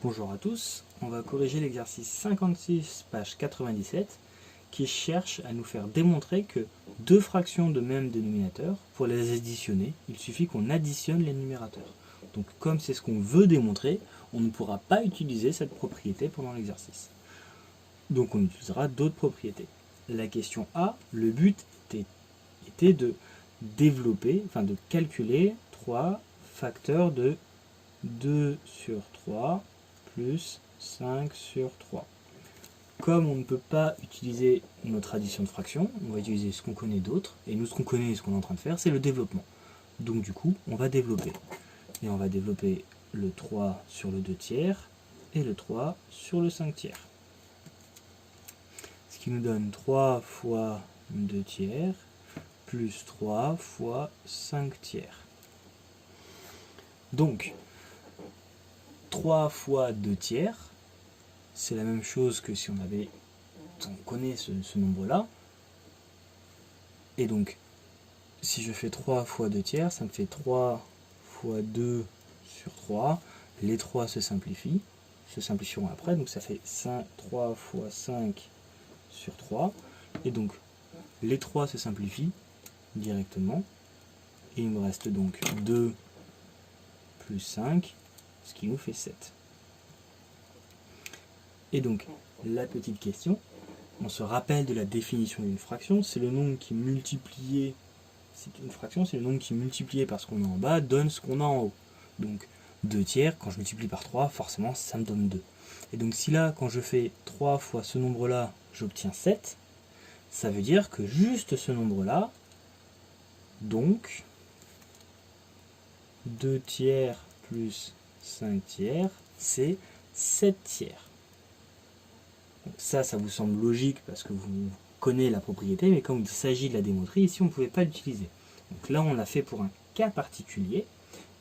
Bonjour à tous, on va corriger l'exercice 56, page 97, qui cherche à nous faire démontrer que deux fractions de même dénominateur, pour les additionner, il suffit qu'on additionne les numérateurs. Donc comme c'est ce qu'on veut démontrer, on ne pourra pas utiliser cette propriété pendant l'exercice. Donc on utilisera d'autres propriétés. La question A, le but était de développer, de calculer 3 facteurs de 2 sur 3 plus 5 sur 3. Comme on ne peut pas utiliser notre addition de fractions, on va utiliser ce qu'on connaît d'autre, et nous ce qu'on connaît et ce qu'on est en train de faire, c'est le développement. Donc du coup, on va développer. Et on va développer le 3 sur le 2 tiers, et le 3 sur le 5 tiers. Ce qui nous donne 3 fois 2 tiers, plus 3 fois 5 tiers. Donc, 3 fois 2 tiers, c'est la même chose que si on connaît ce nombre-là. Et donc, si je fais 3 fois 2 tiers, ça me fait 3 fois 2 sur 3. Les 3 se simplifieront après, donc ça fait 3 fois 5 sur 3. Et donc, les 3 se simplifient directement. Et il me reste donc 2 plus 5, ce qui nous fait 7. Et donc, la petite question, on se rappelle de la définition d'une fraction, c'est le nombre qui multiplié, c'est une fraction, c'est le nombre qui multiplié par ce qu'on a en bas donne ce qu'on a en haut. Donc, 2 tiers, quand je multiplie par 3, forcément, ça me donne 2. Et donc, si là, quand je fais 3 fois ce nombre-là, j'obtiens 7, ça veut dire que juste ce nombre-là, donc, 2 tiers plus 5 tiers, c'est 7 tiers. Donc ça vous semble logique parce que vous connaissez la propriété, mais quand il s'agit de la démontrer, ici on ne pouvait pas l'utiliser. Donc là on l'a fait pour un cas particulier,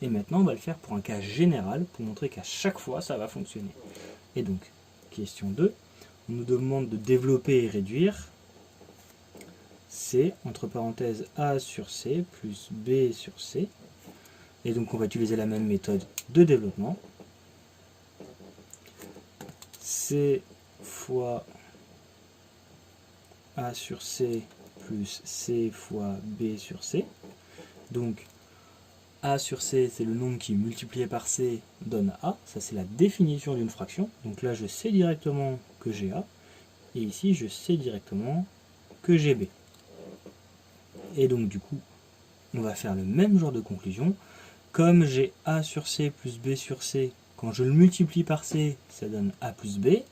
et maintenant on va le faire pour un cas général, pour montrer qu'à chaque fois ça va fonctionner. Et donc, question 2, on nous demande de développer et réduire C, entre parenthèses A sur C, plus B sur C. Et donc on va utiliser la même méthode de développement. C fois A sur C plus C fois B sur C. Donc A sur C, c'est le nombre qui multiplié par C donne A. Ça, c'est la définition d'une fraction. Donc là, je sais directement que j'ai A. Et ici, je sais directement que j'ai B. Et donc du coup, on va faire le même genre de conclusion. Comme j'ai A sur C plus B sur C, quand je le multiplie par C, ça donne A plus B.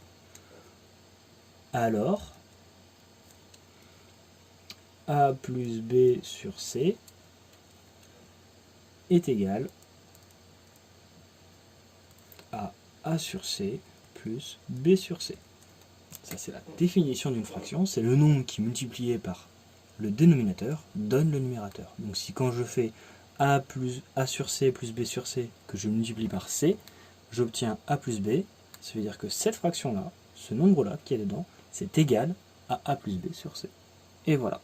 Alors, A plus B sur C est égal à A sur C plus B sur C. Ça, c'est la définition d'une fraction. C'est le nombre qui, multiplié par le dénominateur, donne le numérateur. Donc si quand je fais A sur C plus B sur C, que je multiplie par C, j'obtiens A plus B. Ça veut dire que cette fraction-là, ce nombre-là qui est dedans, c'est égal à A plus B sur C. Et voilà.